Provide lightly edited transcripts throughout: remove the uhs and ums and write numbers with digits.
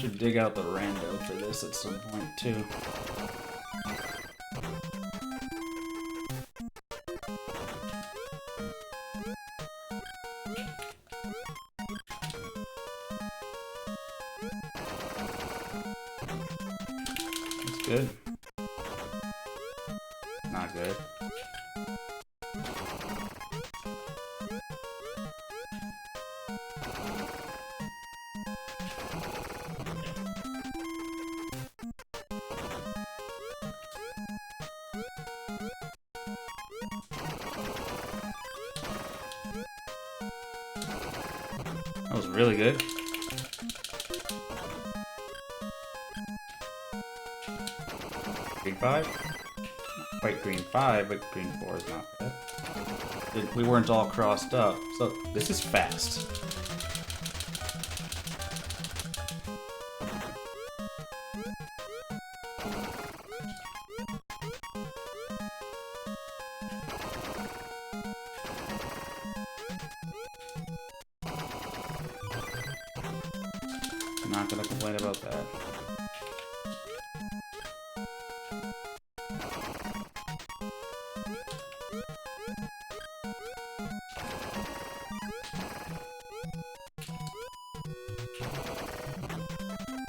Should dig out the rando for this at some point too. That's good. Not good. That was really good. Green 5? Not quite green 5, but green 4 is not bad. We weren't all crossed up, so this is fast. I'm not gonna complain about that.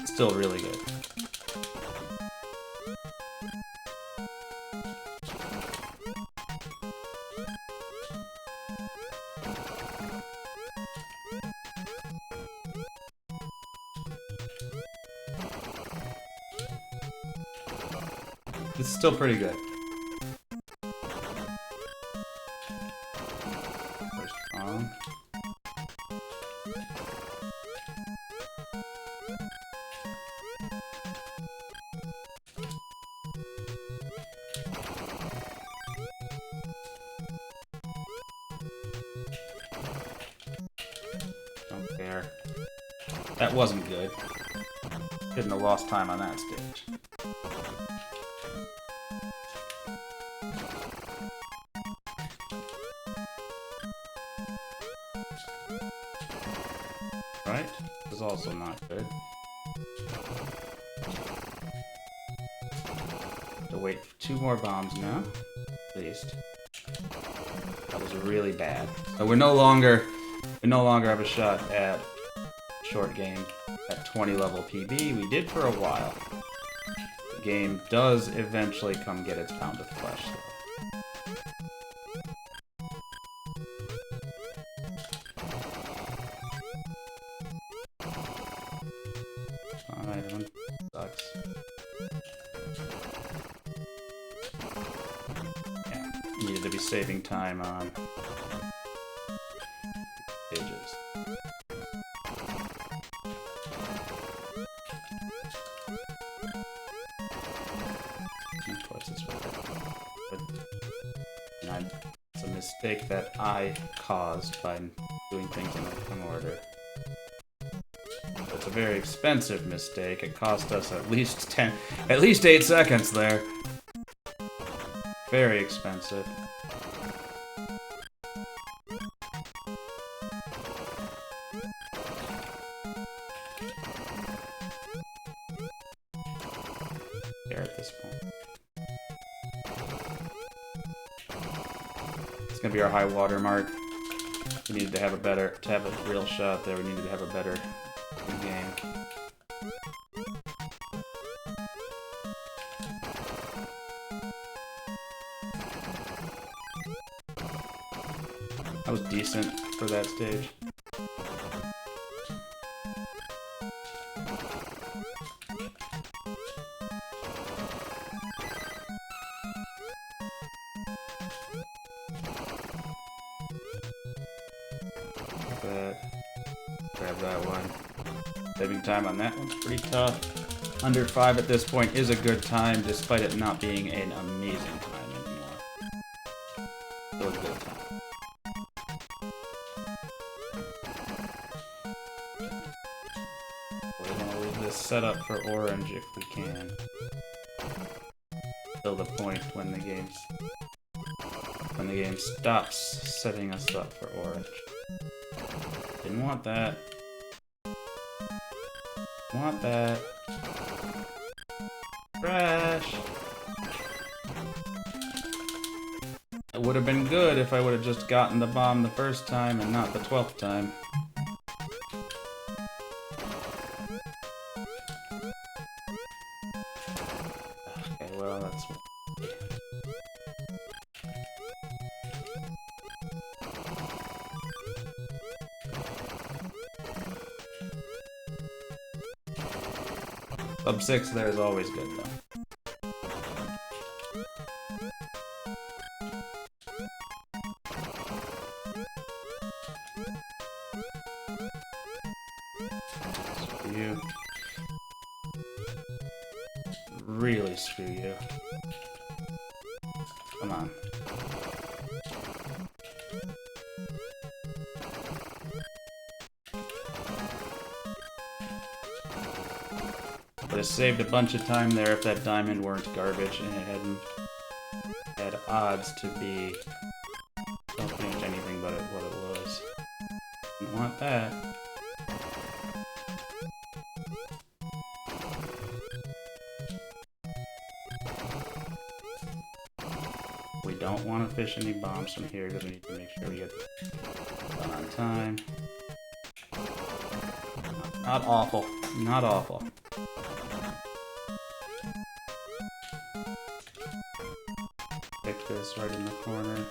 Still really good. It's still pretty good. First bomb. Don't care. That wasn't good. Couldn't have lost time on that stage. Right? This is also not good. Have to wait for 2 more bombs now, at least. That was really bad. So we no longer have a shot at short game at 20 level PB. We did for a while. The game does eventually come get its pound of flesh, though. Alright, that one sucks. Yeah, needed to be saving time on stages. Of course, it's it's a mistake that I caused by doing things in the wrong order. It's a very expensive mistake. It cost us at least 8 seconds there. Very expensive. There at this point. It's gonna be our high water mark. We needed to have a real shot there. We needed to have a better game. That was decent for that stage. Grab that one. Saving time on that one's pretty tough. Under 5 at this point is a good time, despite it not being an amazing time anymore. Still a good time. We want to leave this set up for orange if we can. Till the point when the game stops setting us up for orange. Didn't want that. Want that. Trash. It would have been good if I would have just gotten the bomb the first time and not the 12th time. Okay, well, that's... Sub 6 there is always good, though. Screw you. Really screw you. Come on. Would have saved a bunch of time there if that diamond weren't garbage and it hadn't had odds to be pretty much anything but what it was. Didn't want that. We don't want to fish any bombs from here because we need to make sure we get done on time. Not awful. Not awful. Pick this right in the corner.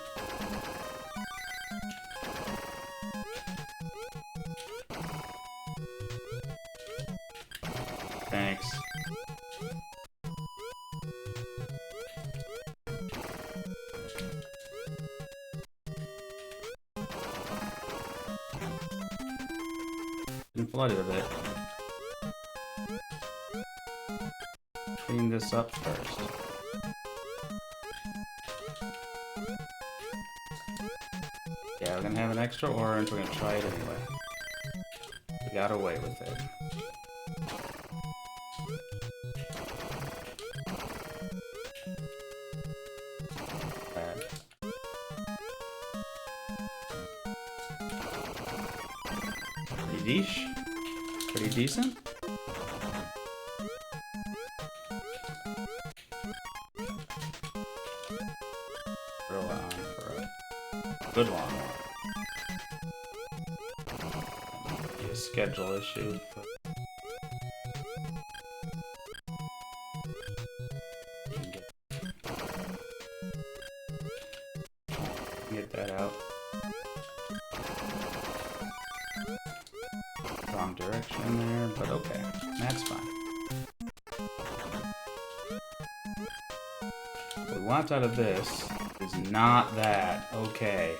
Thanks. Been flooded a bit. Clean this up first. Yeah, we're gonna have an extra orange, we're gonna try it anyway. We got away with it. Bad. Pretty deesh? Pretty decent? Roll on for a good long one. Be a schedule issue. But get that out. Wrong direction there, but okay. That's fine. What we want out of this is not that. Okay,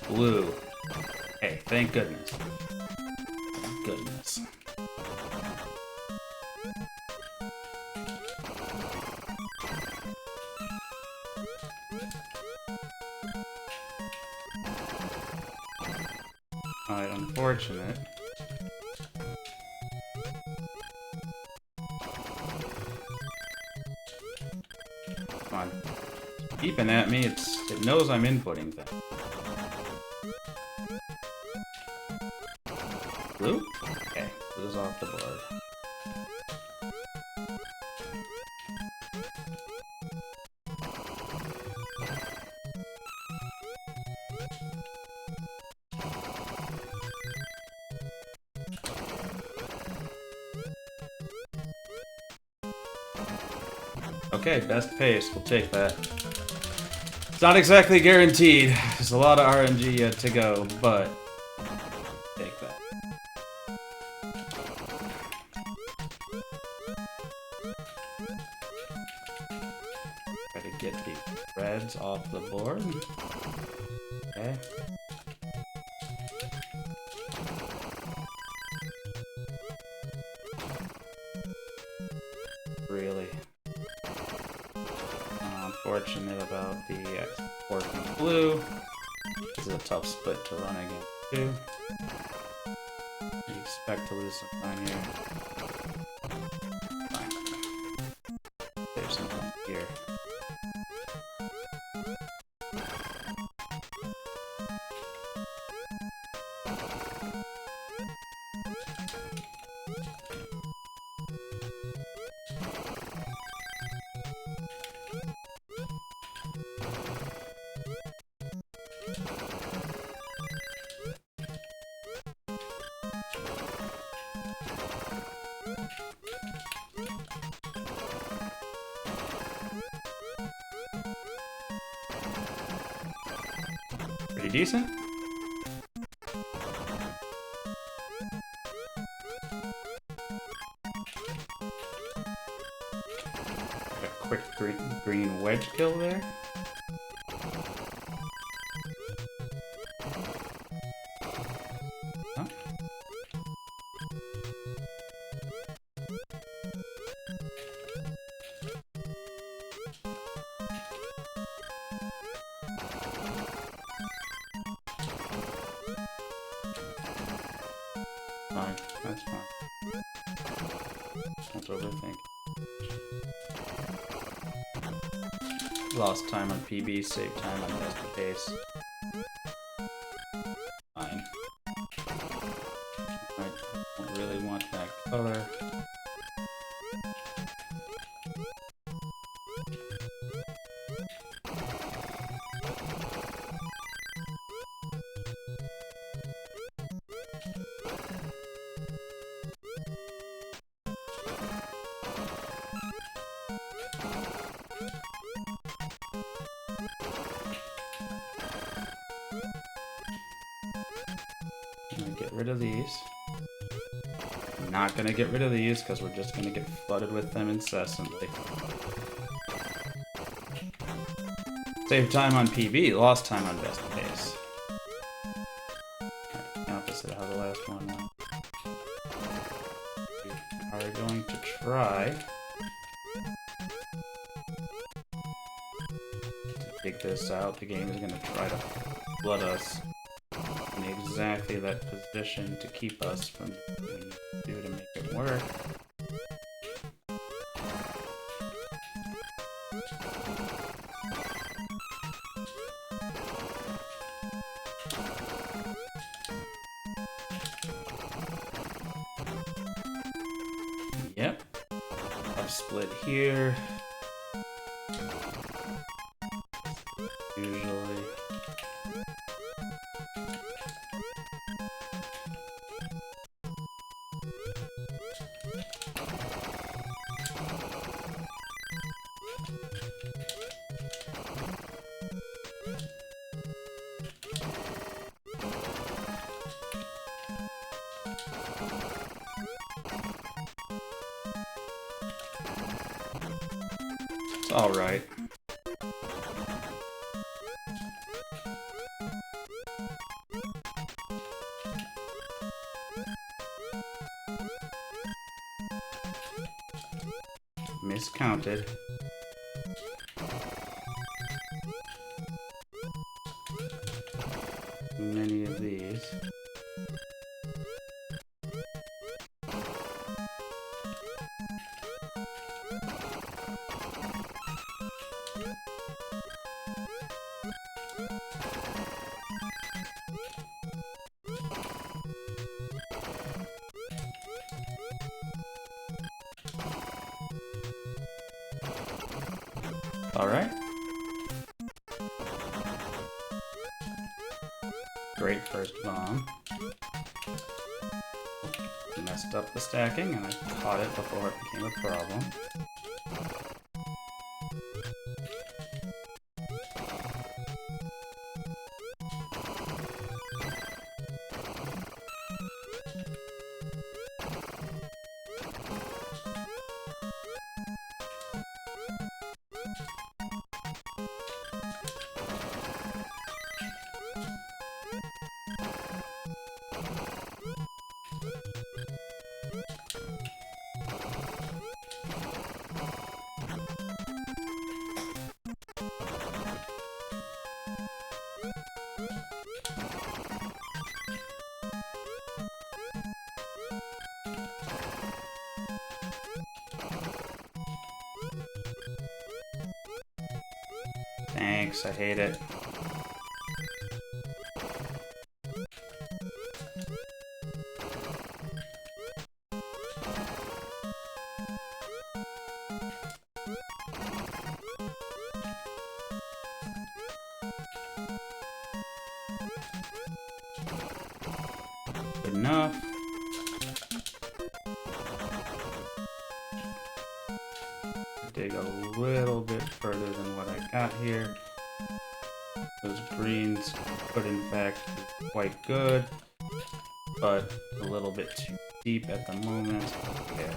blue. Hey, thank goodness. Thank goodness. Alright, unfortunate. Come on. Keeping at me, it knows I'm inputting things. Blue? Okay, blue's off the board. Okay, best pace, we'll take that. It's not exactly guaranteed. There's a lot of RNG yet to go, but take that. Try to get the reds off the board. Okay. Really unfortunate about the working blue. This is a tough split to run against too. You expect to lose some time here. Fine. decent. A quick green wedge kill there. Huh? Fine, that's fine. Don't overthink. Lost time on PB, saved time on best of pace. Fine. I don't really want that color. I'm gonna get rid of these. I'm not gonna get rid of these because we're just gonna get flooded with them incessantly. Save time on PB, lost time on best pace. Right, opposite of how the last one went. We are going to try to dig this out. The game is gonna try to flood us in exactly that position to keep us from doing to make it work. Yep. I've split here. Usually. It's alright. Miscounted. Many of these. All right. Great first bomb. Messed up the stacking, and I caught it before it became a problem. Thanks, I hate it. Good enough. Dig a little bit further than what I got here. Those greens could in fact be quite good, but a little bit too deep at the moment. Yeah.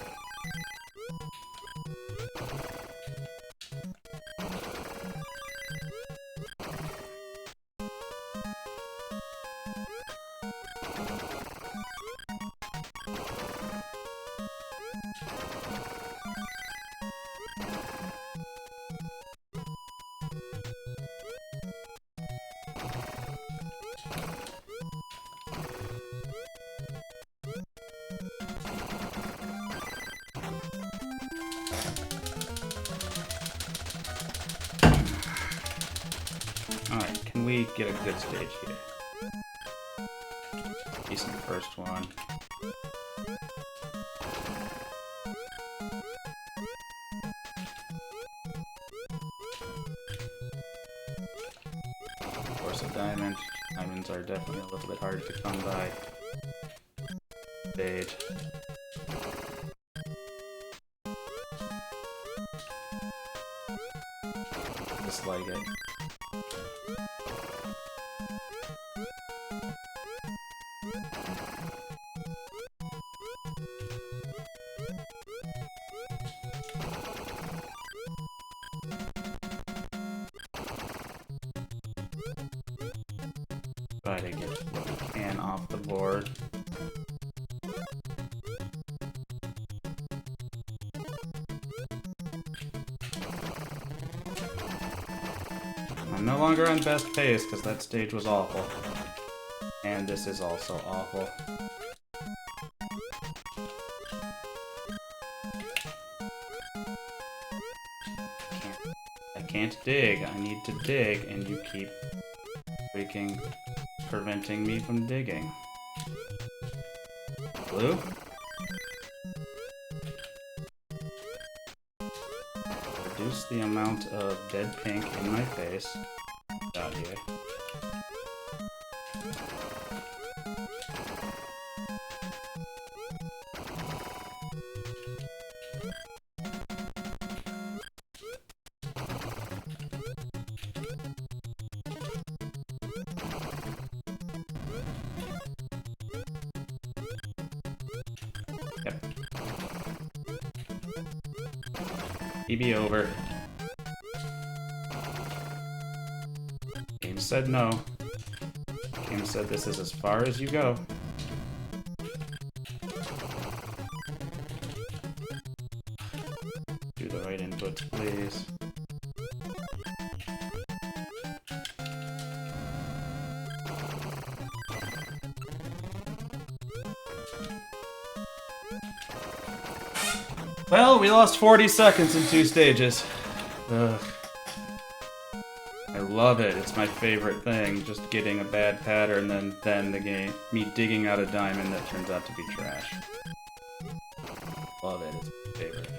Alright, can we get a good stage here? Decent first one. Of course, a diamond. Diamonds are definitely a little bit hard to come by. Stage. Dislike it. Try to get what we can off the board. I'm no longer on best pace because that stage was awful. And this is also awful. I can't dig. I need to dig, and you keep freaking preventing me from digging. Blue? Reduce the amount of dead pink in my face. Out here. Yep. PB over. Game said no. Game said this is as far as you go. Do the right inputs, please. Well, we lost 40 seconds in 2 stages. Ugh. I love it. It's my favorite thing. Just getting a bad pattern, then the game. Me digging out a diamond that turns out to be trash. Love it. It's my favorite.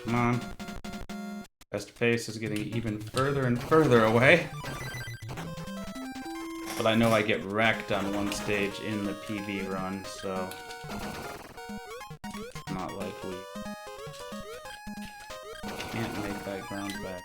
Come on. Best pace is getting even further and further away. But I know I get wrecked on one stage in the PB run, so... Not like we... Can't make that ground back.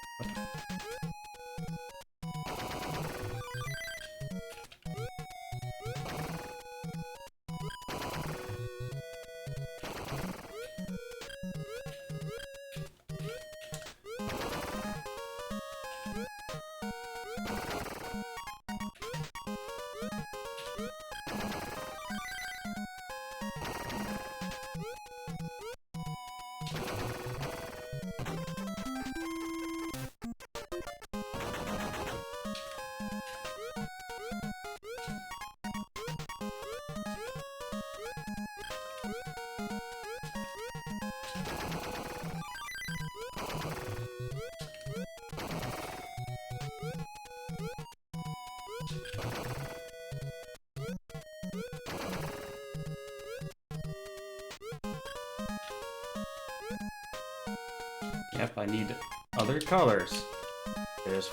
Yep, I need other colors. There's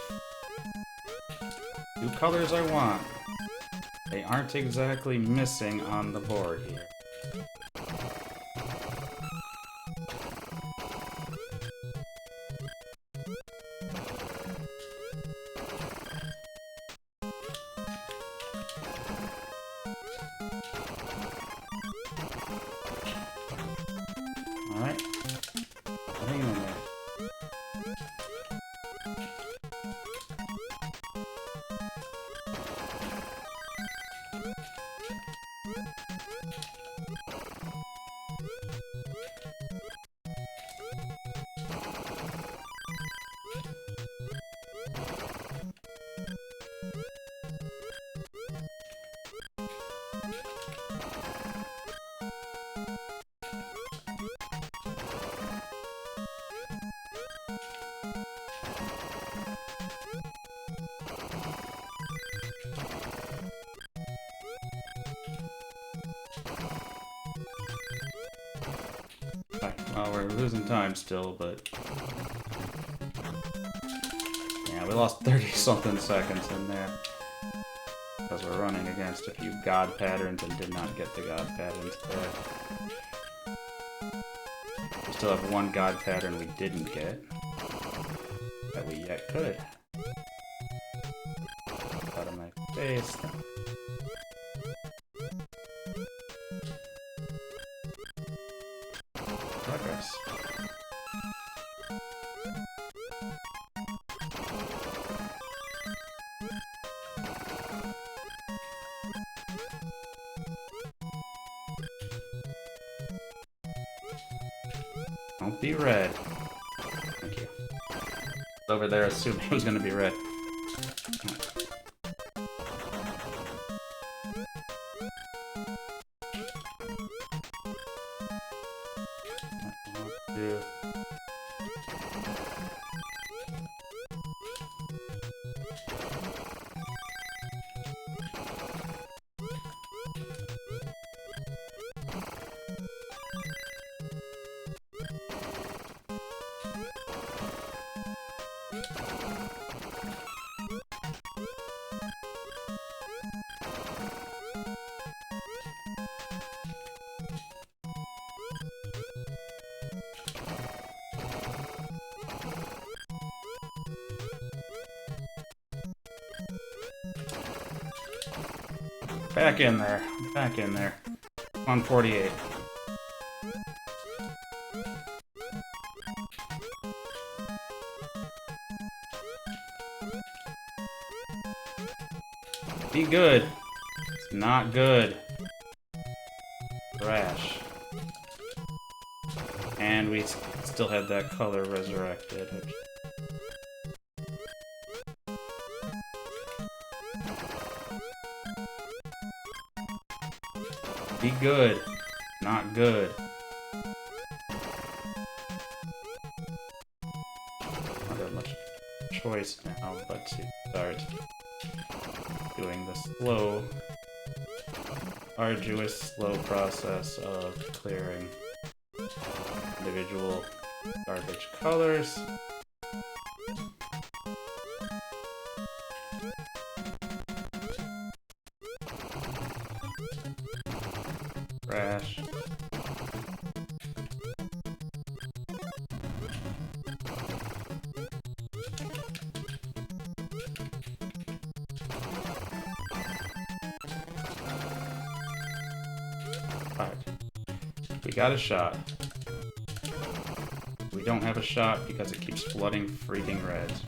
2 colors I want. They aren't exactly missing on the board here. Alright. Hang in there. Well, we're losing time still, but... Yeah, we lost 30-something seconds in there. Because we're running against a few god patterns and did not get the god patterns there. We still have one god pattern we didn't get. That we yet could. Out of my face. Progress. Don't be red. Thank you. Over there assuming it was gonna be red. Back in there. Back in there. 148. Be good. It's not good. Trash. And we still had that color resurrected. Be good. Not good. Not that much choice now, but to start doing the slow, arduous, slow process of clearing individual garbage colors. Trash. Alright. We got a shot. We don't have a shot because it keeps flooding freaking reds.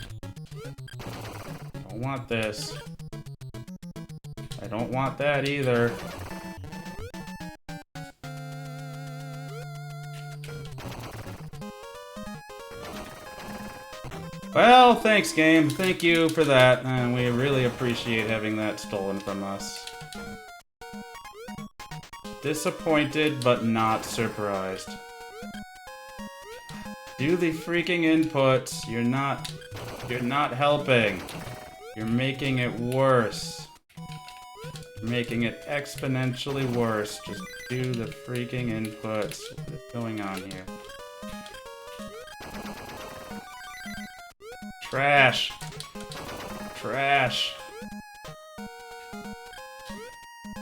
Don't want this. I don't want that either. Well, thanks, game. Thank you for that, and we really appreciate having that stolen from us. Disappointed, but not surprised. Do the freaking inputs. You're not helping. You're making it worse. You're making it exponentially worse. Just do the freaking inputs. What is going on here? Trash. Trash.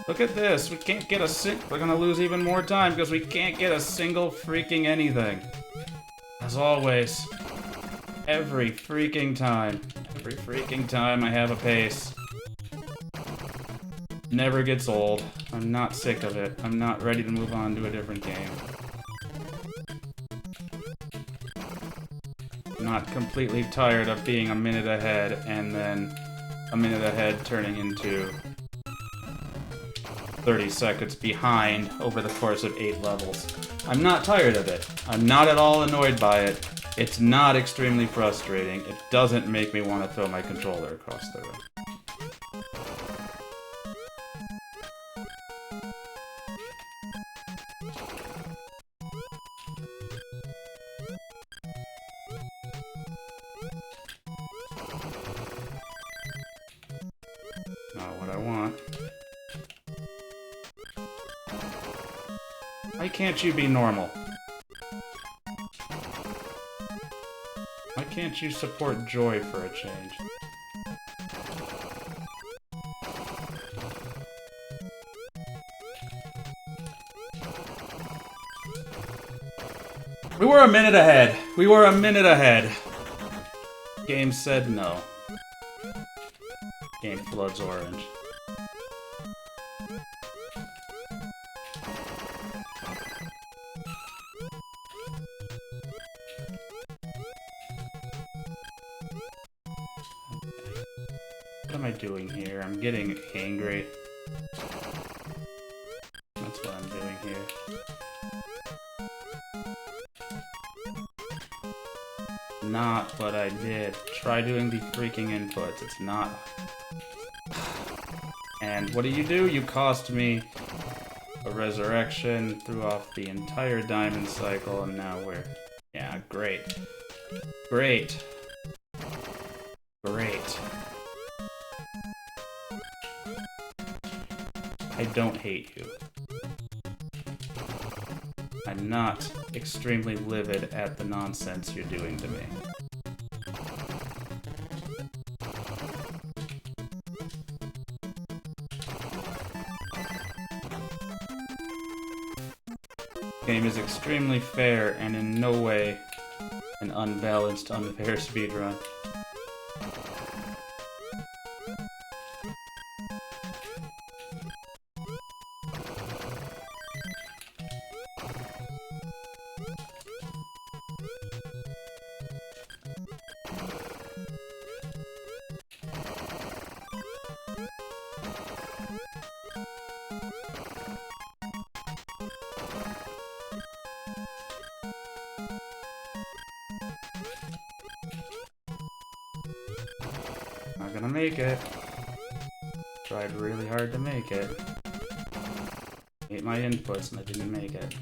Look at this. We can't get a We're gonna lose even more time because we can't get a single freaking anything. As always. Every freaking time. Every freaking time I have a pace. Never gets old. I'm not sick of it. I'm not ready to move on to a different game. I'm not completely tired of being a minute ahead and then a minute ahead turning into 30 seconds behind over the course of 8 levels. I'm not tired of it. I'm not at all annoyed by it. It's not extremely frustrating. It doesn't make me want to throw my controller across the room. Not what I want. Why can't you be normal? Why can't you support joy for a change? We were a minute ahead. We were a minute ahead. Game said no. Game floods orange. What am I doing here? I'm getting angry. That's what I'm doing here. Not what I did. Try doing the freaking inputs. It's not. And what do? You cost me a resurrection, threw off the entire diamond cycle, and now we're... Yeah, great. Great. Great. I don't hate you. I'm not extremely livid at the nonsense you're doing to me. Game is extremely fair and in no way an unbalanced, unfair speedrun. Not gonna make it. Tried really hard to make it. Ate my inputs and I didn't make it.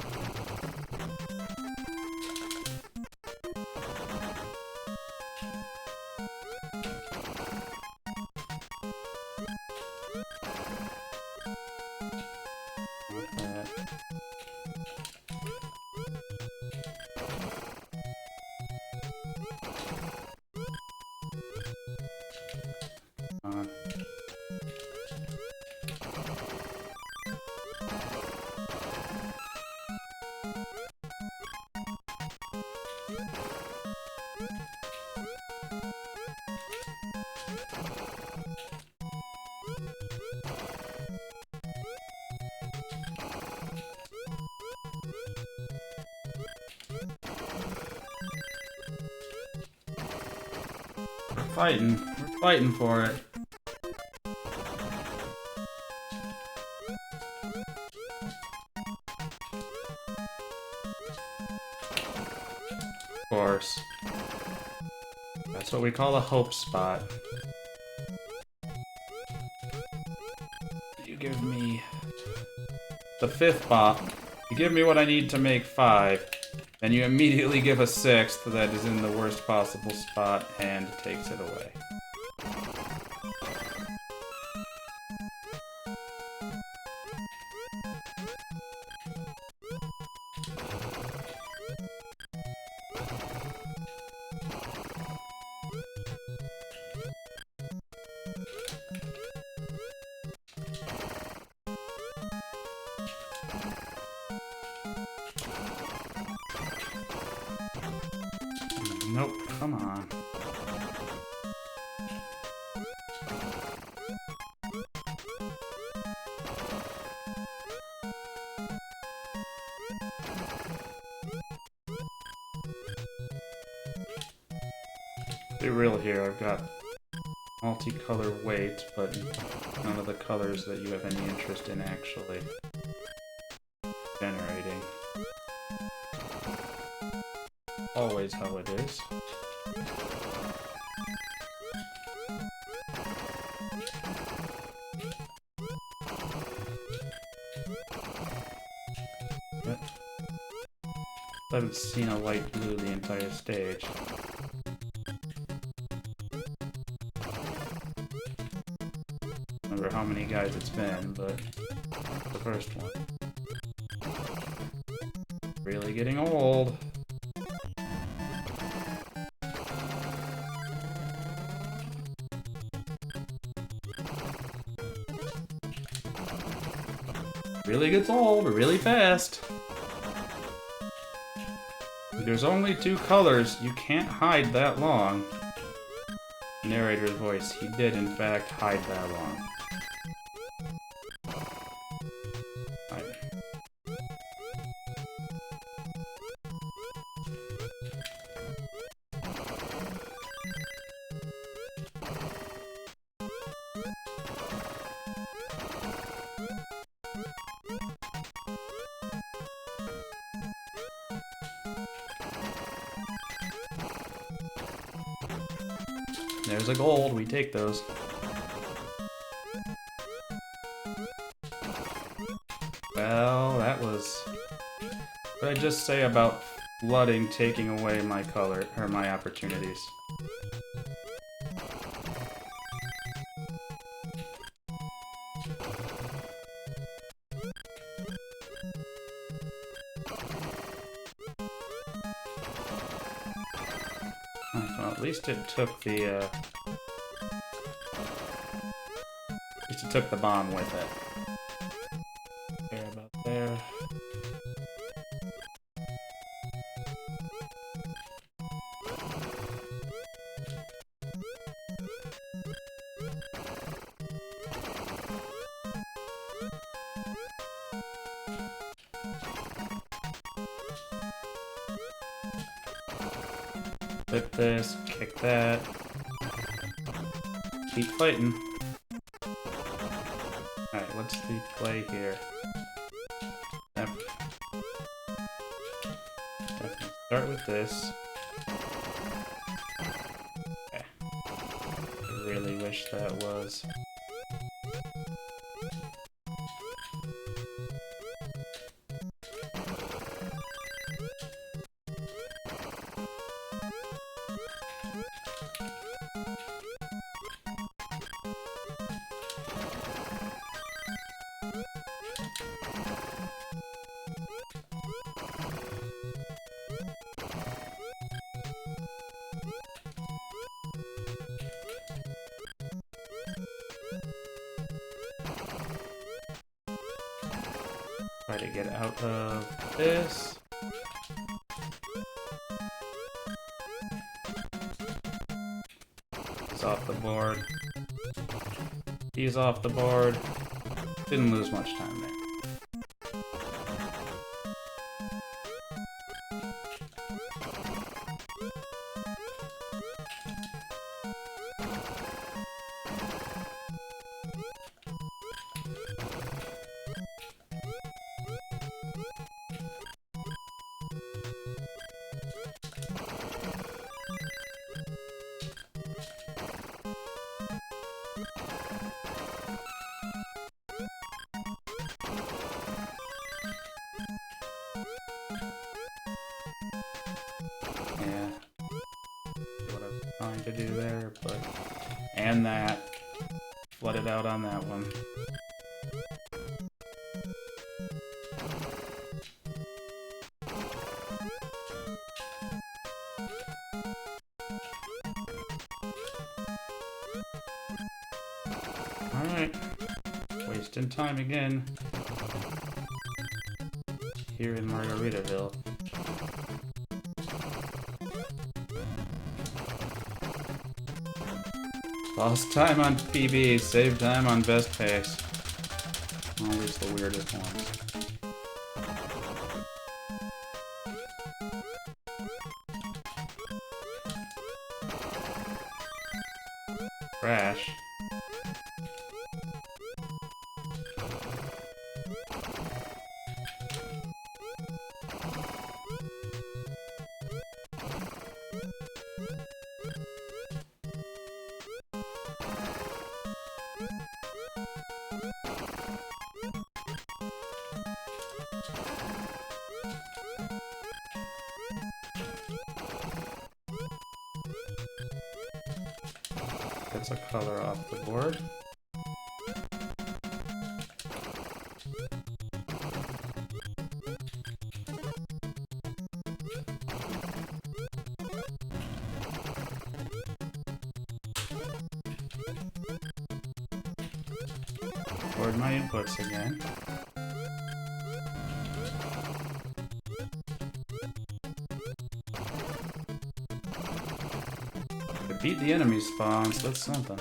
We're fighting for it. Of course. That's what we call a hope spot. You give me the 5th bot. You give me what I need to make 5. And you immediately give a 6th that is in the worst possible spot and takes it away. Nope, come on. Be real here, I've got multicolor weight, but none of the colors that you have any interest in actually generating. Always how it is. Yep. I haven't seen a light blue the entire stage. Remember how many guys it's been, but the first one. Really getting old. Really gets old really fast. There's only 2 colors. You can't hide that long. Narrator's voice. He did, in fact, hide that long. There's a gold, we take those. Well, that was... What did I just say about flooding taking away my color, or my opportunities? Well, at least it took the, at least it took the bomb with it. There, about there. Flip this, kick that. Keep fighting. Alright, what's the play here? Definitely start with this. Okay. I really wish that was. Try to get out of this. He's off the board. He's off the board. Didn't lose much time there. Yeah. What I was trying to do there, but... And that. Flooded out on that one. Alright. Wasting time again. Here in Margaritaville. Lost time on PB, save time on best pace. Always the weirdest ones. Crash. Gets a color off the board. Record my inputs again. Beat the enemy spawns, that's something.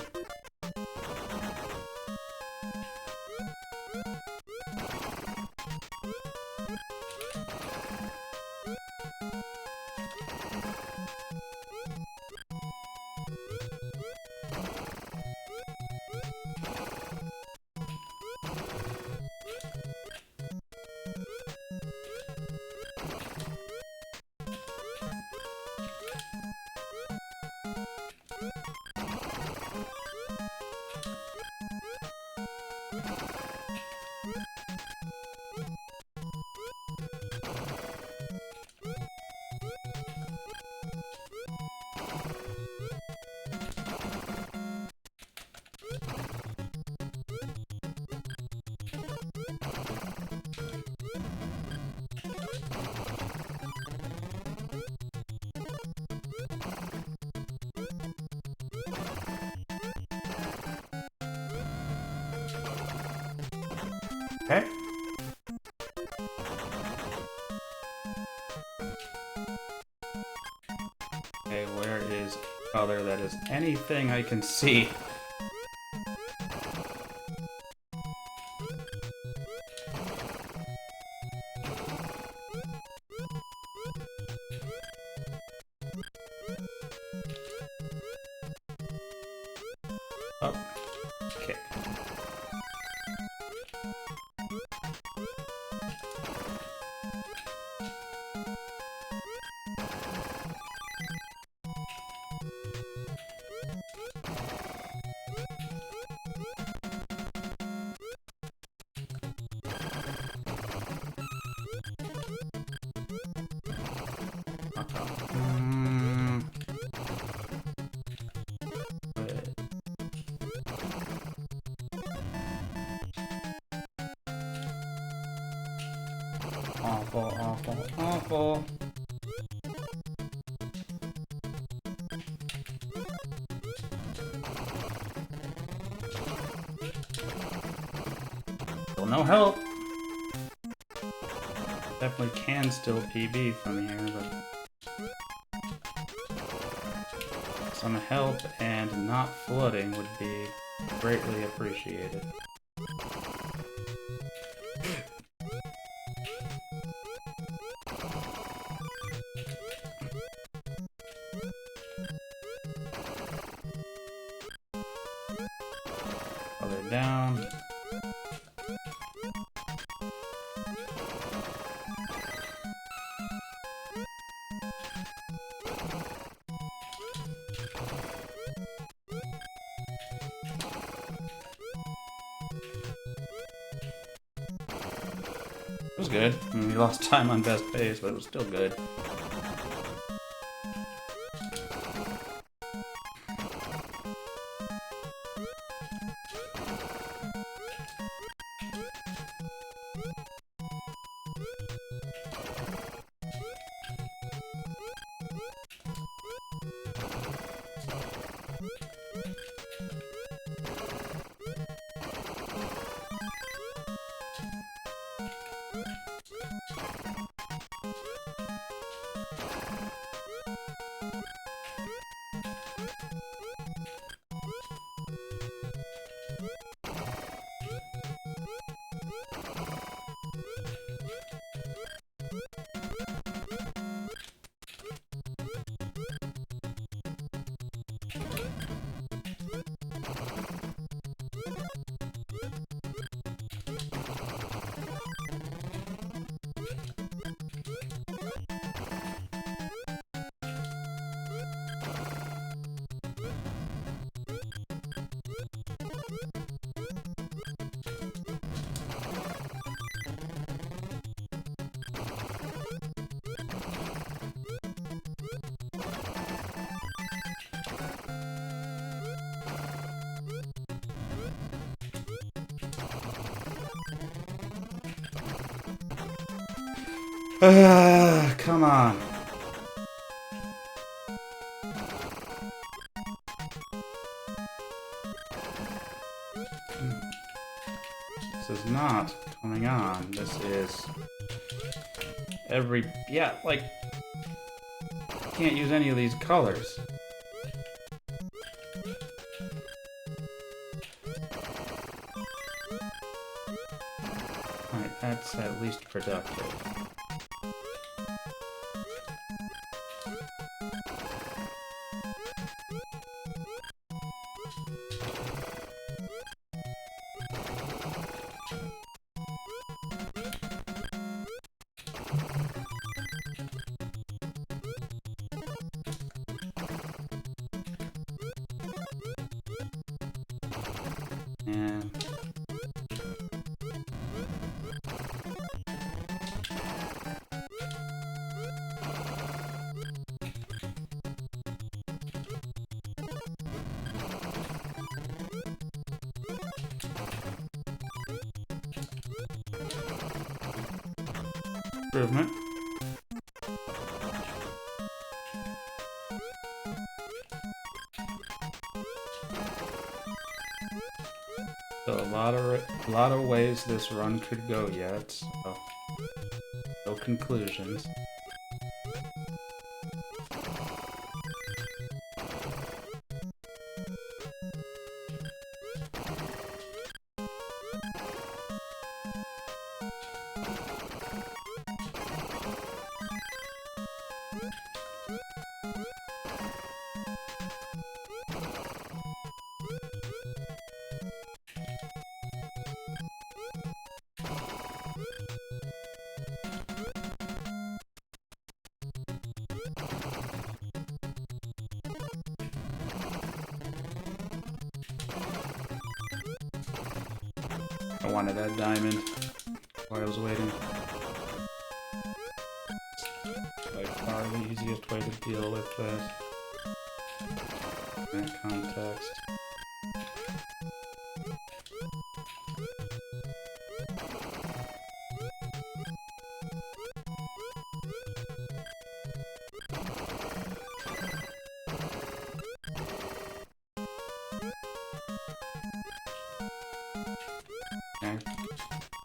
Okay. Okay, where is color that is anything I can see? Oh, okay. Awful, awful, awful. Still no help. Definitely can still PB from here, but some help and not flooding would be greatly appreciated. Color down. It was good. I mean, we lost time on best pace, but it was still good. Come on. This is not coming on. This is yeah, like, can't use any of these colors. Alright, that's at least productive. Yeah. Improvement. So a lot of ways this run could go yet. So no conclusions. I wanted that diamond while I was waiting. By far the easiest way to deal with that. In that context.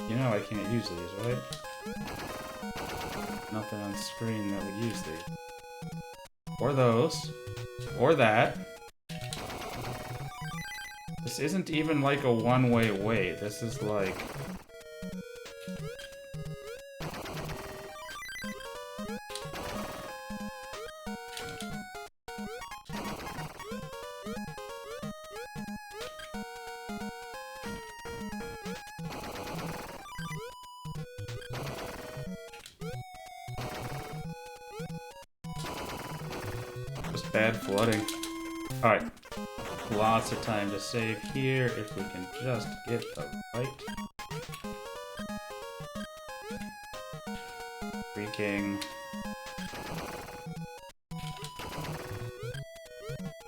You know I can't use these, right? Nothing on screen that would use these. Or those. Or that. This isn't even like a one-way wait. This is like... just bad flooding. Alright. Lots of time to save here if we can just get the right freaking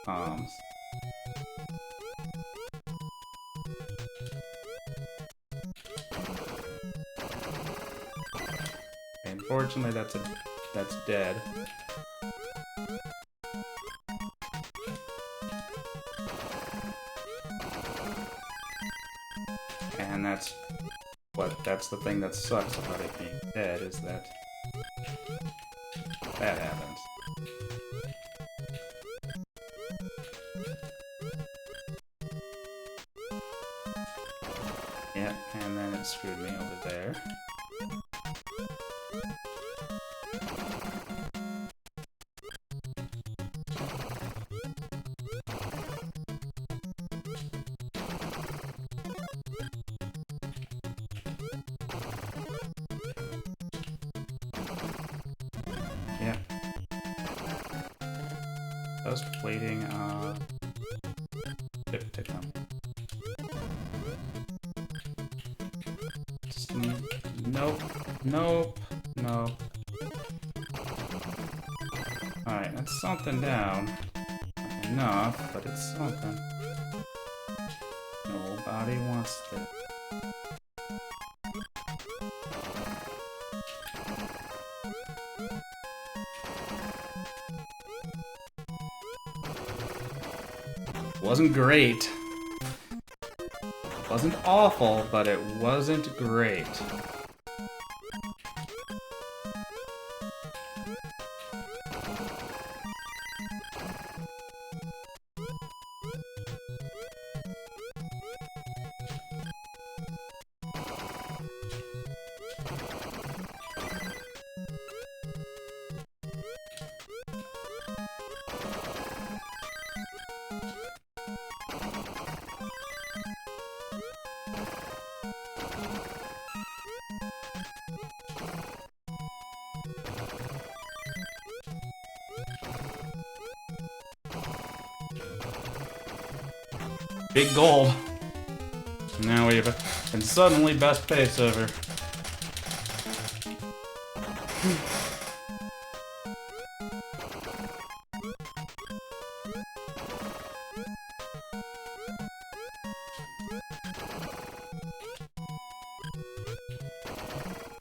bombs. Unfortunately, that's dead. And that's the thing that sucks about it being dead, is that happens. Yeah, and then it screwed me over there. Yeah. I was waiting on it to come. Nope. Nope. No. Alright, that's something down. Not enough, but it's something. Nobody wants that. Wasn't great. Wasn't awful, but it wasn't great. Big goal. Now we have and suddenly best pace ever.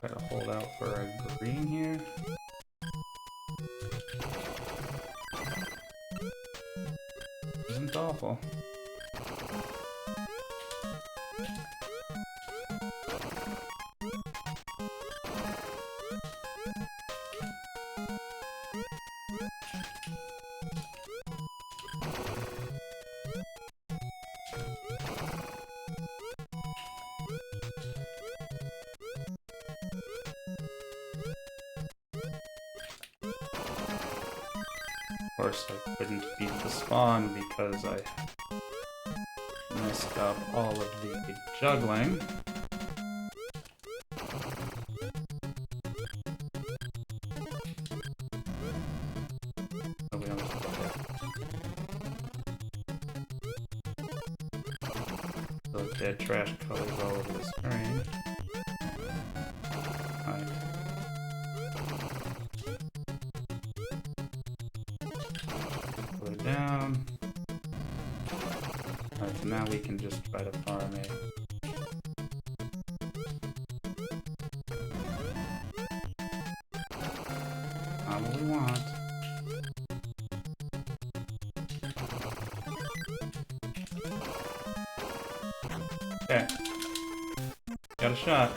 Gotta hold out for a green here. Isn't awful. Of course, I couldn't beat the spawn because I messed up all of the juggling. Oh, we almost got that. So dead trash colors all over the screen. Alright. Down. Alright, so now we can just try to farm it. Not what we want. Okay. Got a shot.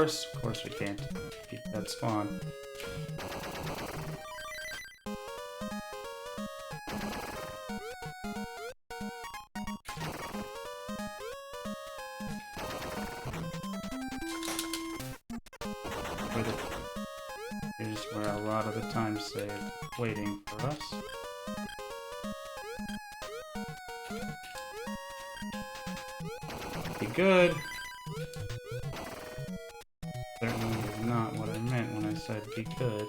Of course we can't beat that spawn. Here's where a lot of the time saved waiting for us. Be good. Certainly is not what I meant when I said be good.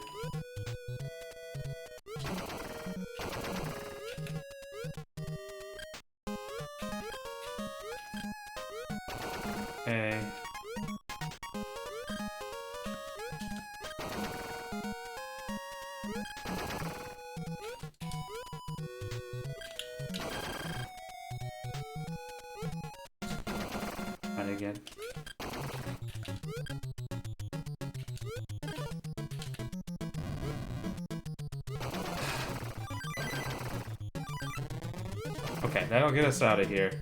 Okay. Try again. Okay, that'll get us out of here.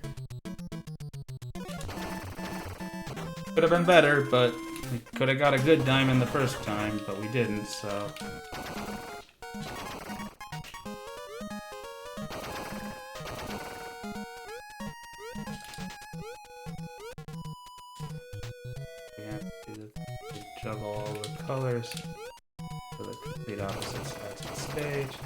Could have been better, but we could have got a good diamond the first time, but we didn't, so... We have to juggle all the colors for the complete opposite sides of the stage.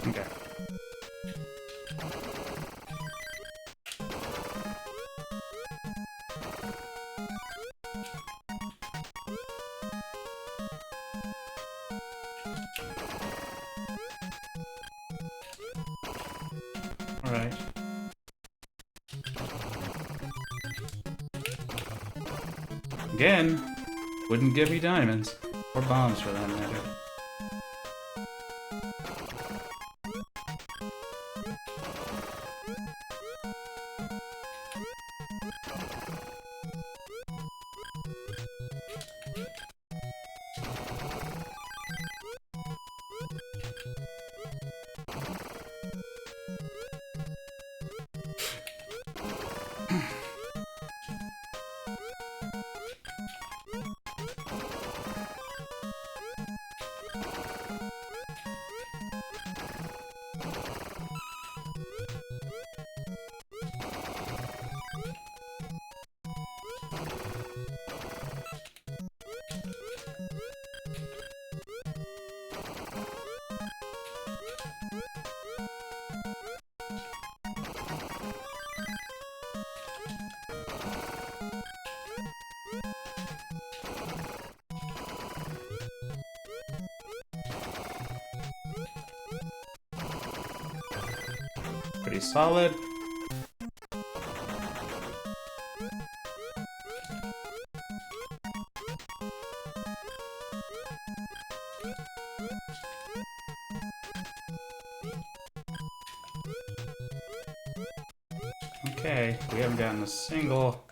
Okay. Alright. Again, wouldn't give me diamonds. Or bombs for that matter. Pretty solid. Okay, we haven't gotten a single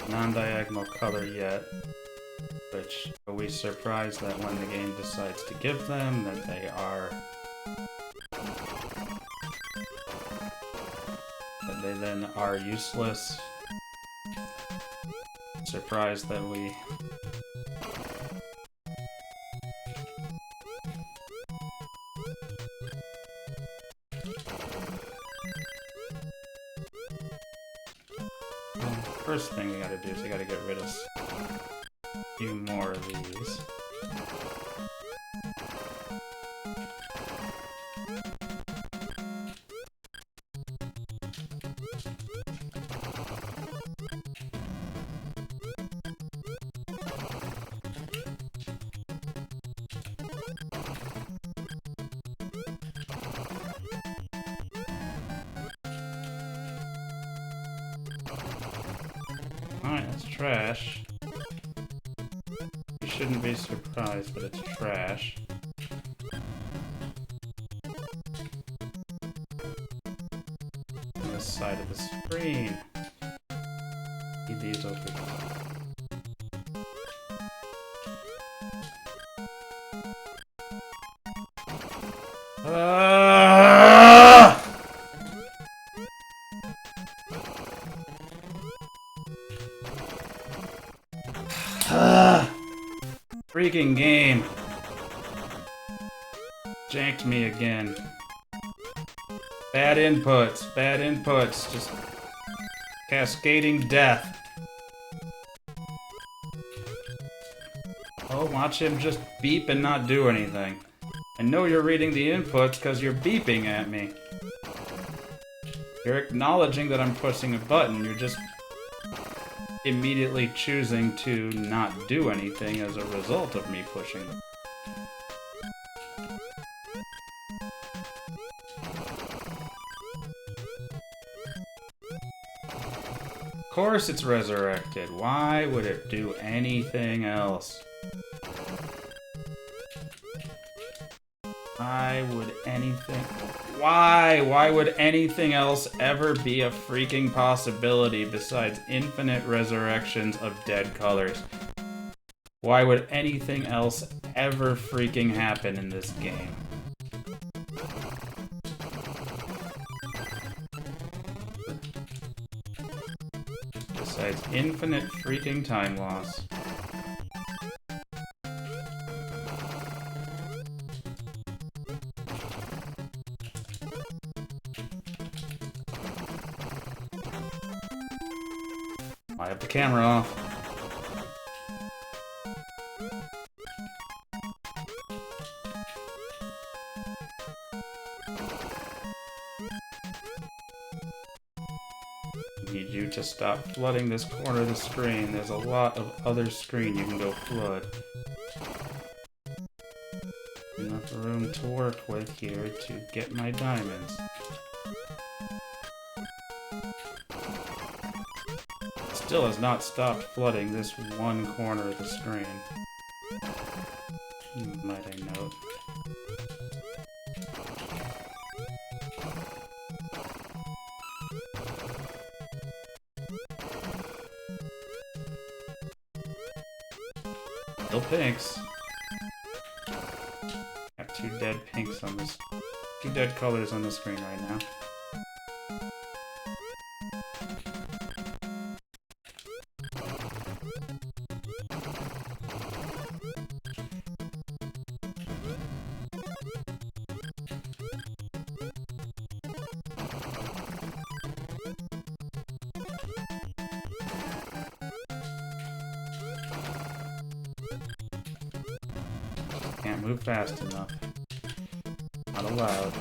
non-diagonal color yet, which are we surprised that when the game decides to give them, that they are... that they then are useless. Surprised that we... First thing we gotta do is we gotta get rid of a few more of these. Alright, that's trash. You shouldn't be surprised, but it's trash. On this side of the screen. Need these over here. Freaking game. Janked me again. Bad inputs, just cascading death. Oh, watch him just beep and not do anything. I know you're reading the inputs because you're beeping at me. You're acknowledging that I'm pushing a button, you're just immediately choosing to not do anything as a result of me pushing them. Of course it's resurrected. Why would it do anything else? Why would anything... Why would anything else ever be a freaking possibility besides infinite resurrections of dead colors? Why would anything else ever freaking happen in this game? Besides infinite freaking time loss. I have the camera off. need you to stop flooding this corner of the screen. There's a lot of other screen you can go flood. Enough room to work with here to get my diamonds. Still has not stopped flooding this one corner of the screen. Might I note. Still pinks. Got two dead pinks on this. Two dead colors on the screen right now. Can't move fast enough. Not allowed.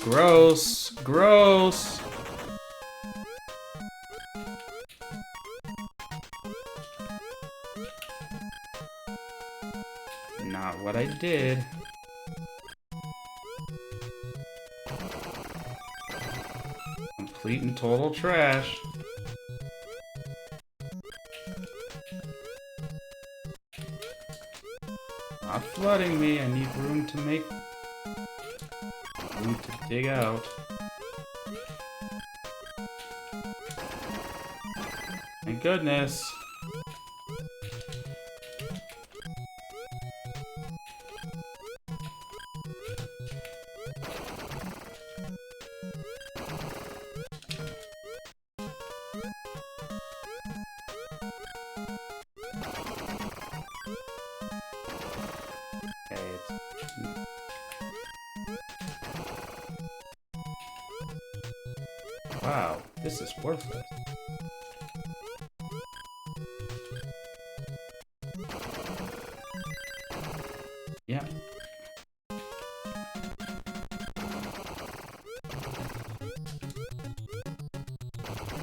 Gross! Gross! Not what I did. Complete and total trash. Not flooding me, I need room to make... room to dig out. Thank goodness. Wow, this is worthless. Yeah.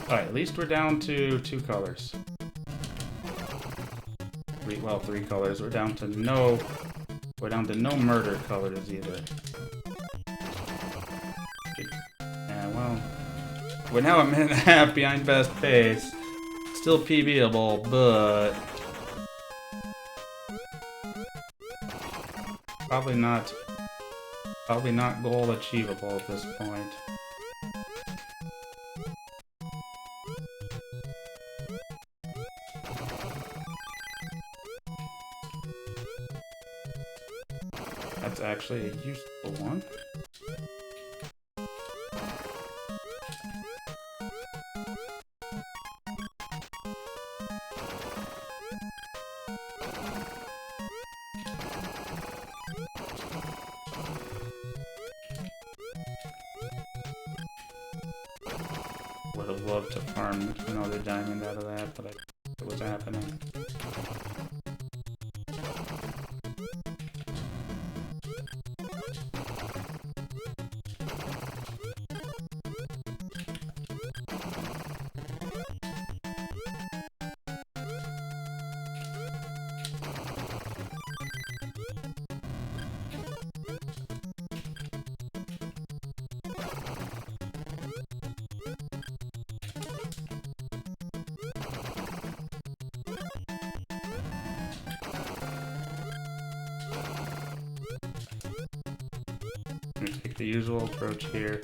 Alright, at least we're down to 2 colors. Three colors. We're down to no murder colors either. Yeah, well, we're now a minute and a half behind best pace. Still PBable, but probably not goal achievable at this point. That's actually a useful one. Would have loved to farm another diamond out of that, but it was happening. I'm gonna take the usual approach here.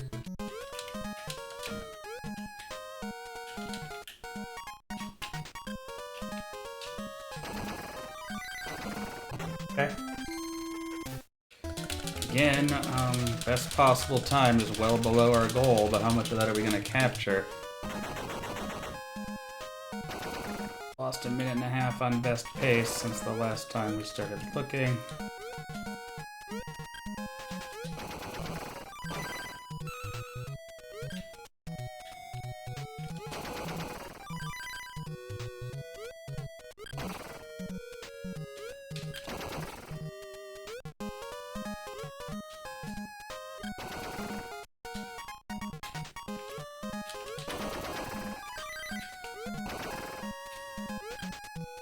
Okay. Again, best possible time is well below our goal, but how much of that are we gonna capture? Lost a minute and a half on best pace since the last time we started looking.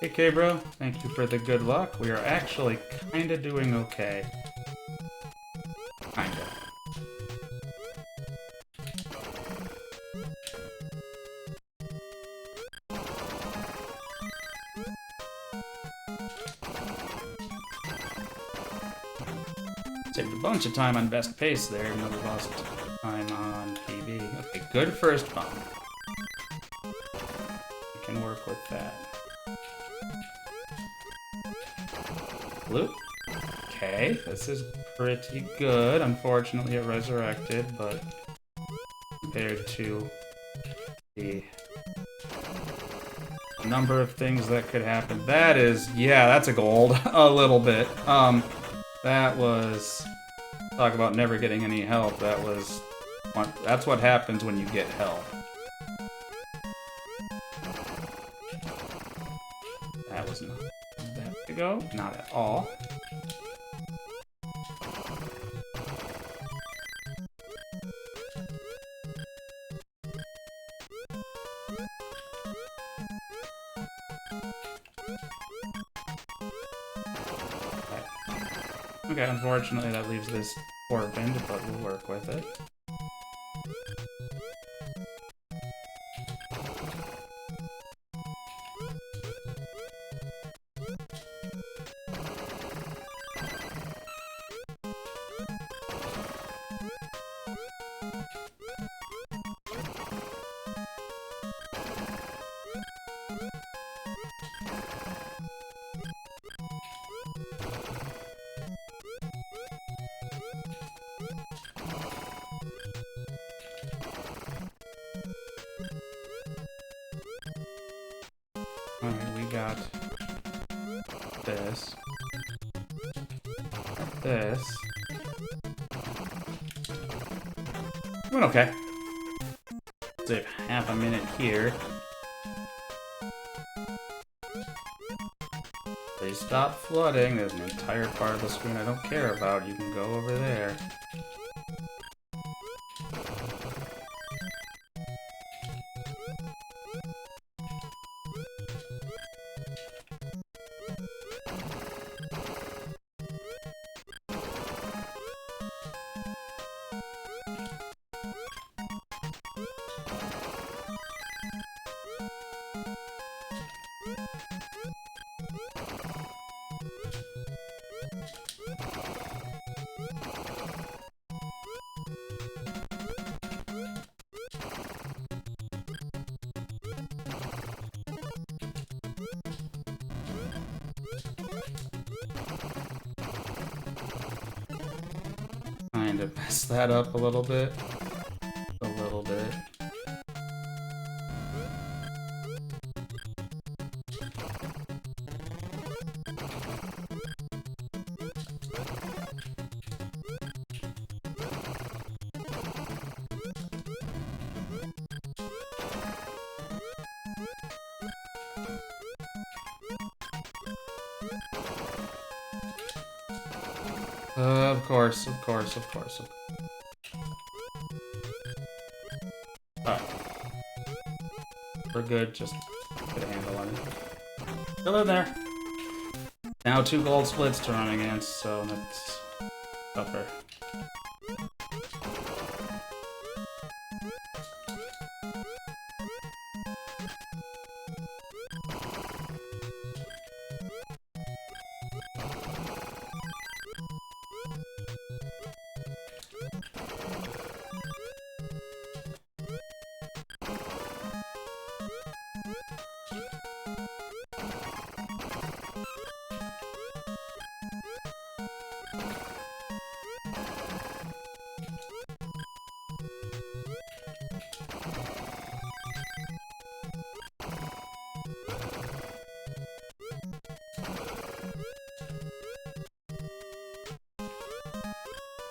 Hey, K-Bro, thank you for the good luck. We are actually kinda doing okay. Kinda. Saved a bunch of time on best pace there, even though we lost time on PB. Okay, good first bomb. We can work with that. Blue. Okay, this is pretty good. Unfortunately, it resurrected, but compared to the number of things that could happen, that is, yeah, that's a gold. A little bit. That was... Talk about never getting any help. That's what happens when you get help. That was not that to go. Not at all. Okay, unfortunately that leaves this orphaned, but we'll work with it. Alright, we got this. This. Went okay. Save half a minute here. Please stop flooding. There's an entire part of the screen I don't care about. You can go over there. Kind of mess that up a little bit. A little bit. Of course, of course, of course. Alright. We're good, just get a handle on it. Still in there. Now 2 gold splits to run against, so that's tougher.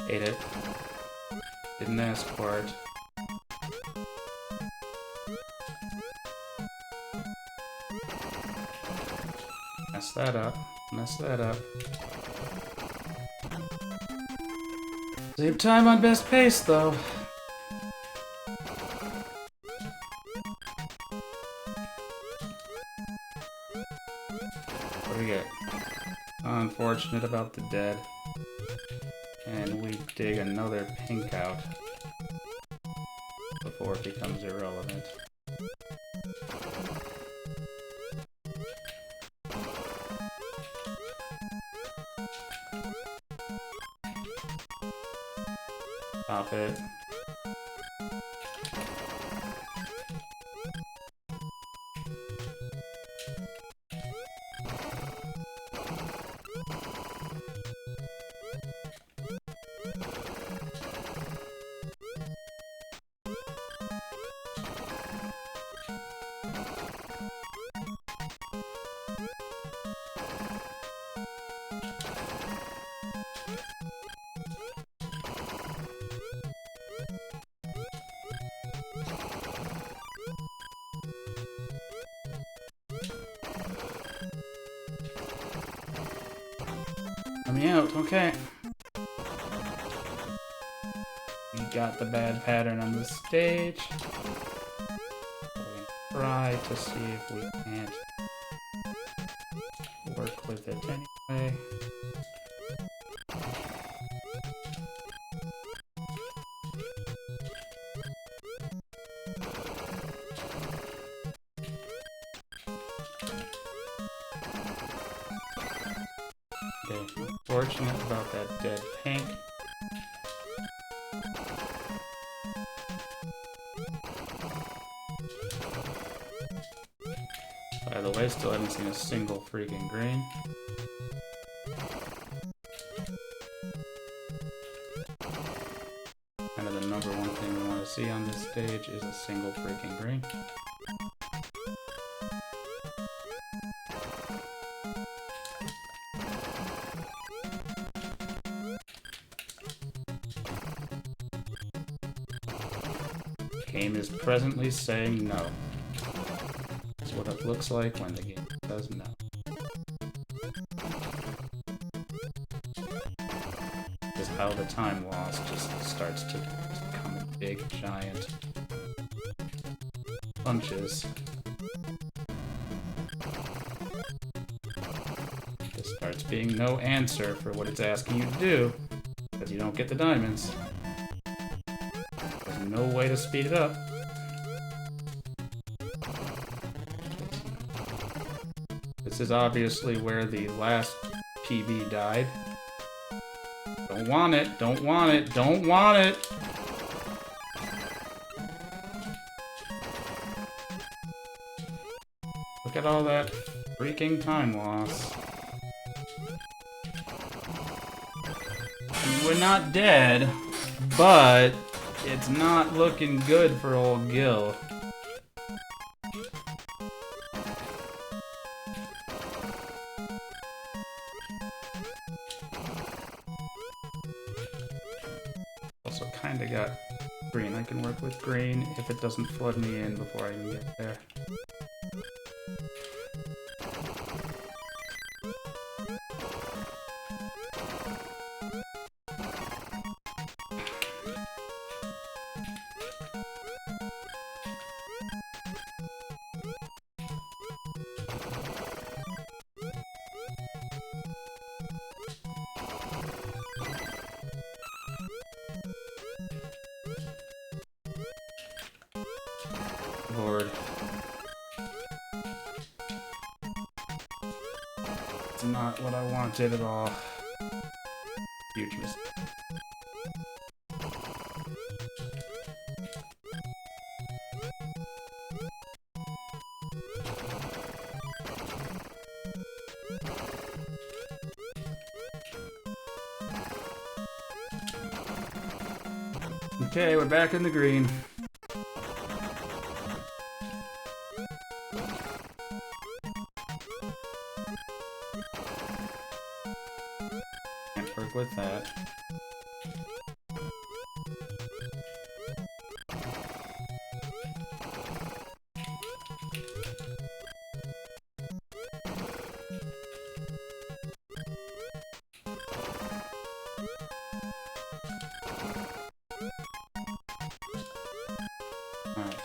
Ate it. Didn't ask for it. Mess that up. Mess that up. Save time on best pace, though. What do we get? Unfortunate about the dead. And we dig another pink out before it becomes irrelevant. Stop it. Let me out, okay. We got the bad pattern on the stage. We're gonna try to see if we can't work with it anyway. Okay, unfortunate about that dead pink. By the way, still haven't seen a single freaking green. Kind of the number one thing we want to see on this stage is a single freaking green. Game is presently saying no. That's what it looks like when the game says no. This is how the time loss just starts to come in big, giant bunches. This starts being no answer for what it's asking you to do, because you don't get the diamonds. There's no way to speed it up. This is obviously where the last PB died. Don't want it, don't want it, don't want it! Look at all that freaking time loss. We're not dead, but it's not looking good for old Gil. Also kinda got green. I can work with green if it doesn't flood me in before I even get there. Lord. It's not what I wanted at all. Huge mistake. Okay, we're back in the green. Can't work with that. Alright.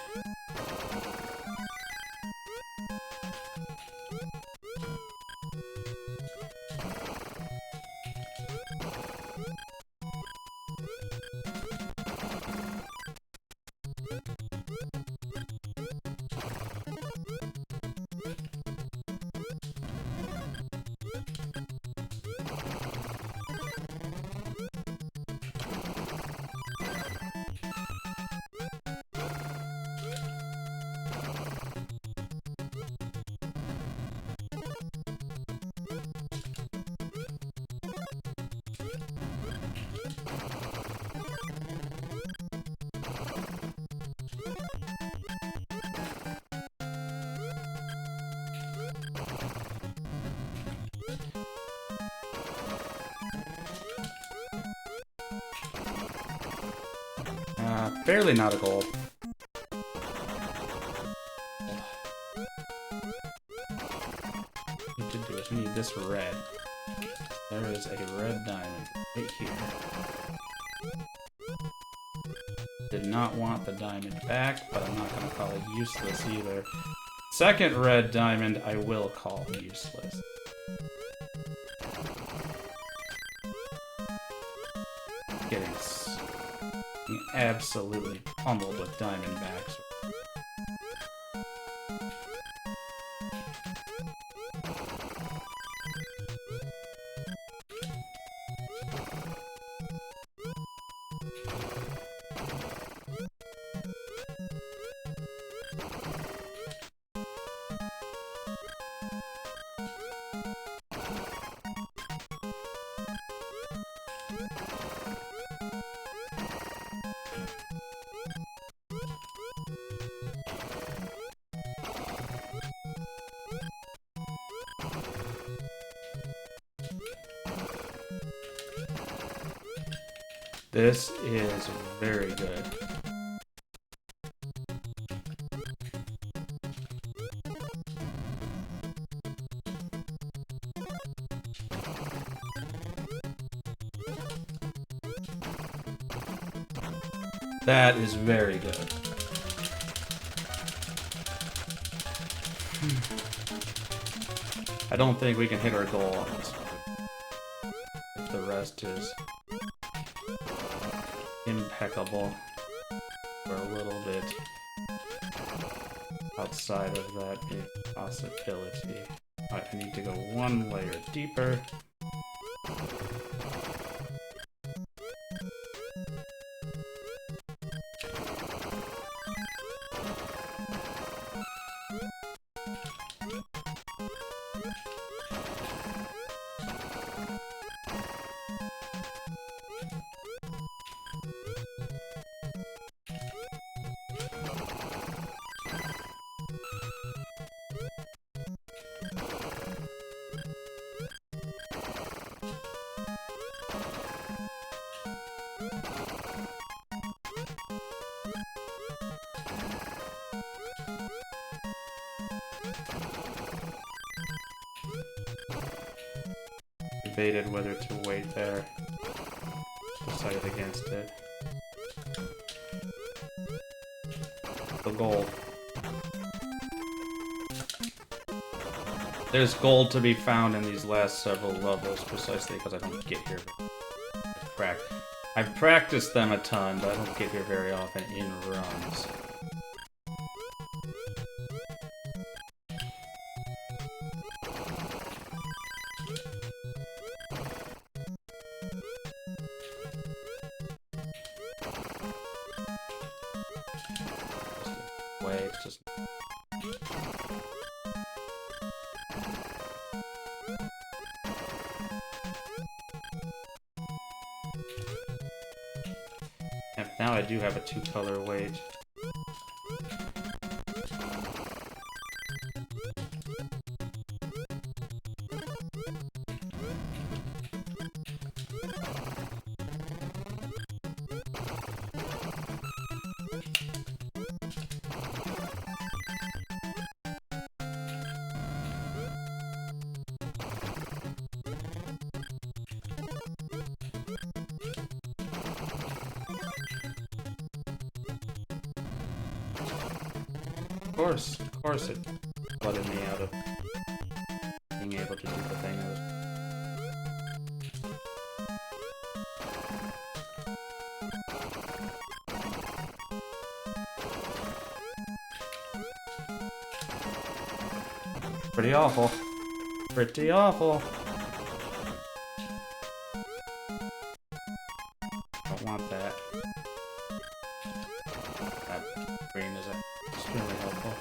Barely not a gold. What we need to do is we need this red. There is a red diamond right here. Did not want the diamond back, but I'm not going to call it useless either. Second red diamond I will call useless. Getting absolutely pummeled with diamondbacks. This is very good. That is very good. I don't think we can hit our goal on this one. If the rest is impeccable. We're a little bit outside of that possibility. Alright, I need to go one layer deeper. Debated whether to wait there. Decided against it. The gold. There's gold to be found in these last several levels, precisely because I don't get here. I've practiced them a ton, but I don't get here very often in runs. Just and now I do have a two-color weight. Of course it flooded me out of being able to do the thing. Pretty awful. Pretty awful. Don't want that. That green is extremely helpful.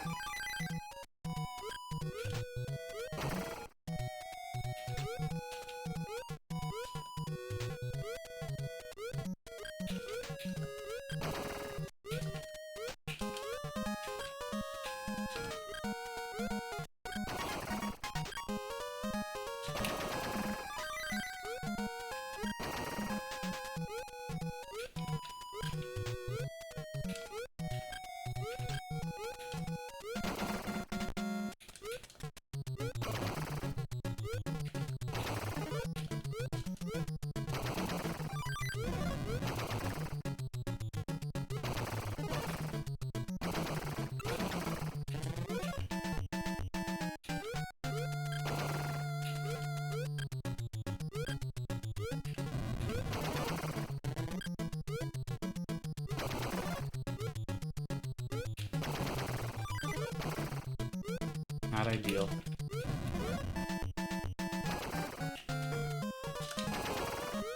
ideal.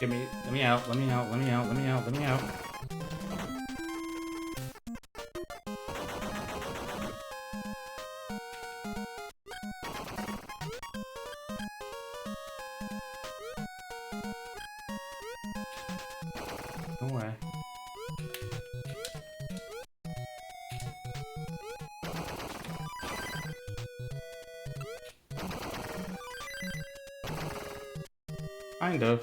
Let me out, let me out, let me out, let me out, let me out. No way. Kind of.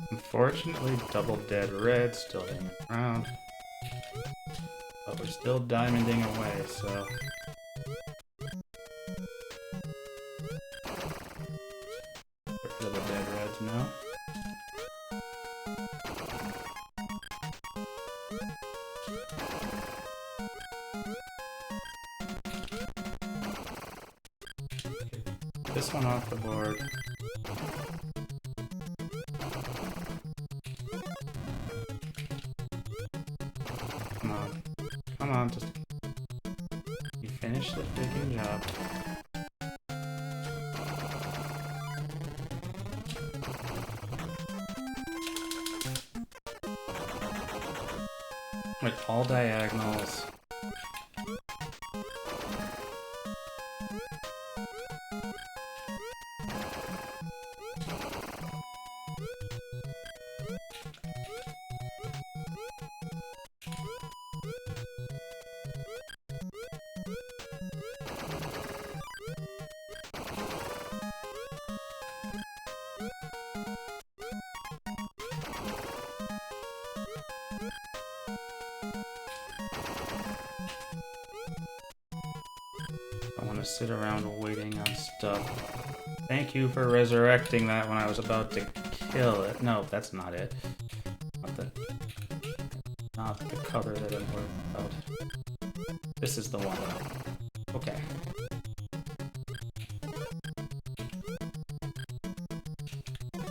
Unfortunately, double dead red still hanging around. But we're still diamonding away, so... Get rid of the dead reds now. Get this one off the board. Come on, just... You finished the freaking job. Like, all diagonals. I want to sit around waiting on stuff. Thank you for resurrecting that when I was about to kill it. No, that's not it. Not the color that I'm worried about. This is the one. Okay.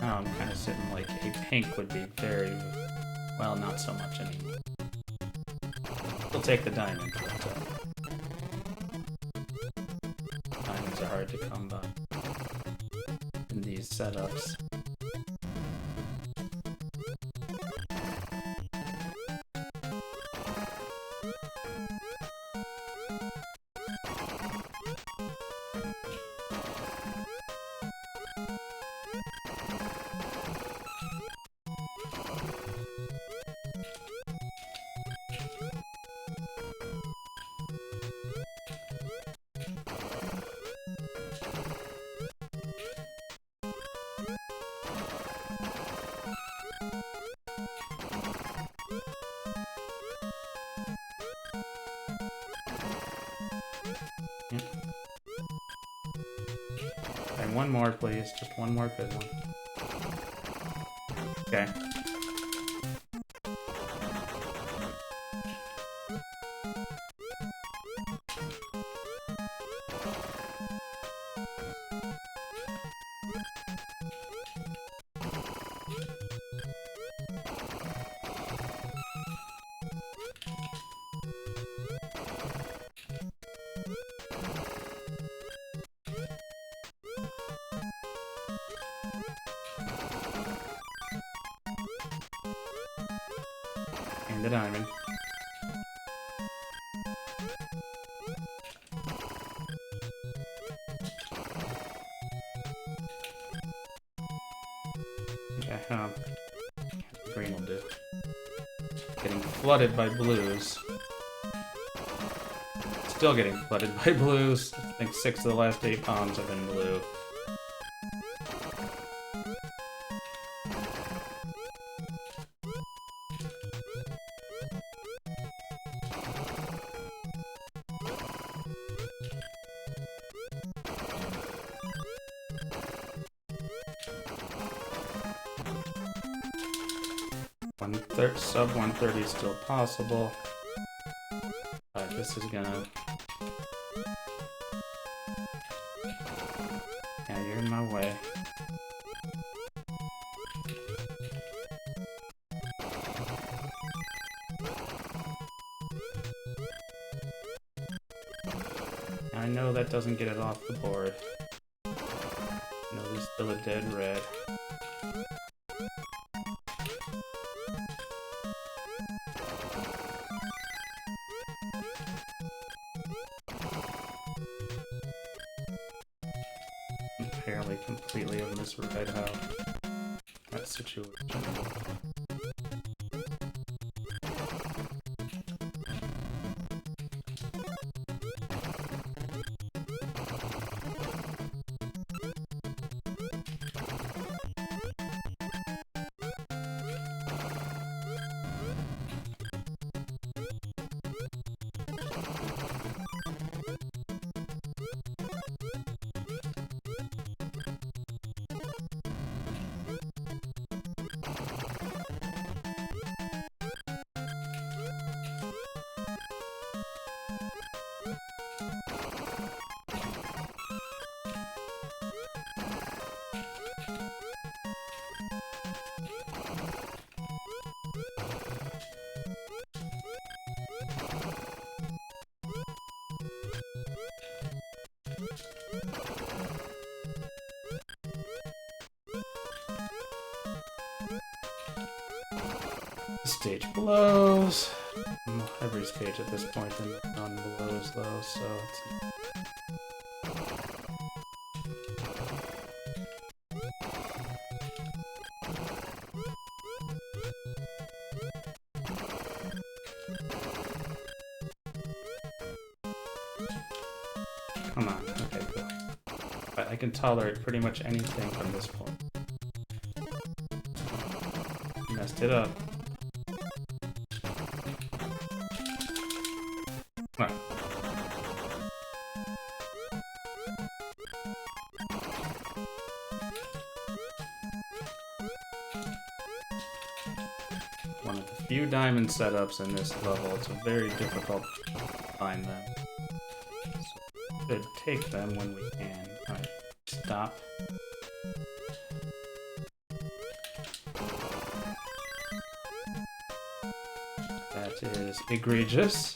Now I'm kind of sitting like a pink would be very... Well, not so much anymore. We'll take the diamond, but diamonds are hard to come by in these setups. And one more, please. Just one more good one. Okay. the diamond. Okay, green will do. Getting flooded by blues. Still getting flooded by blues. I think 6 of the last 8 bombs have been blue. Sub 130 is still possible. Alright, this is gonna... Yeah, you're in my way. I know that doesn't get it off the board. No, there's still a dead red. Apparently completely have misread how that situation. The stage blows. Every stage at this point in the run blows though, so it's... Come on, okay, cool. But I can tolerate pretty much anything from this point. Messed it up. Come on. One of the few diamond setups in this level. It's very difficult to find them. So we should take them when we can. Alright, stop. That is egregious.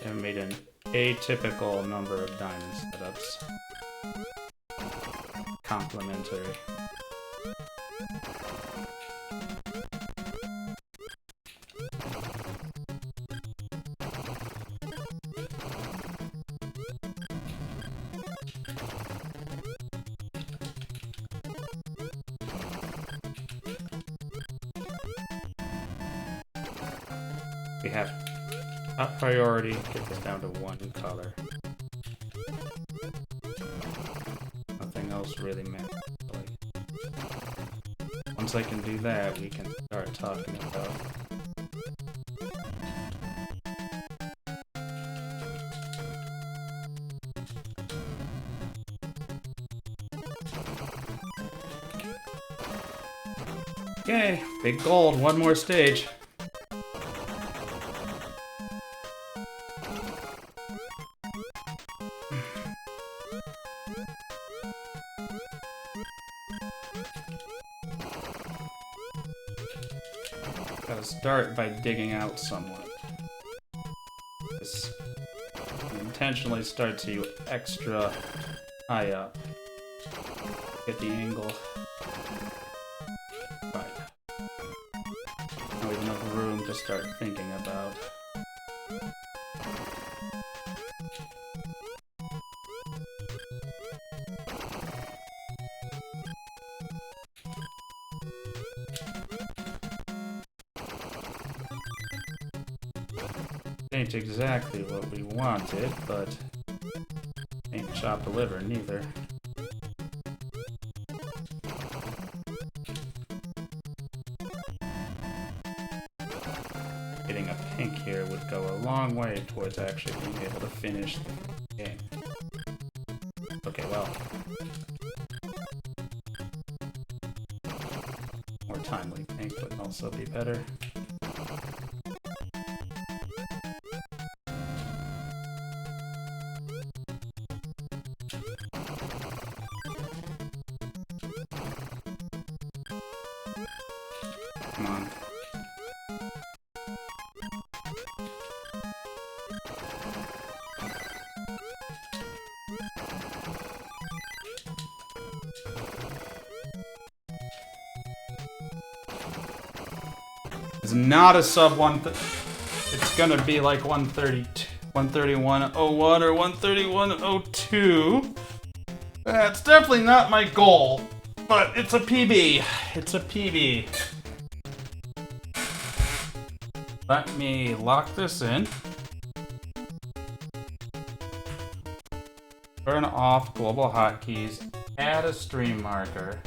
And made an atypical number of diamond setups. Complimentary. We have top priority, get this down to one color. Nothing else really matters. Like, once I can do that, we can start talking about okay, big gold, one more stage. gotta start by digging out somewhat. This intentionally starts you extra high up. Get the angle. Right. Now we have enough room to start thinking about. Ain't exactly what we wanted, but ain't chopped the liver neither. Getting a pink here would go a long way towards actually being able to finish the game. Okay, well. More timely pink would also be better. Come on. It's not a sub 1. It's gonna be like 132, 131.01 or 131.02. That's definitely not my goal, but it's a PB. It's a PB. Let me lock this in. Turn off global hotkeys. Add a stream marker.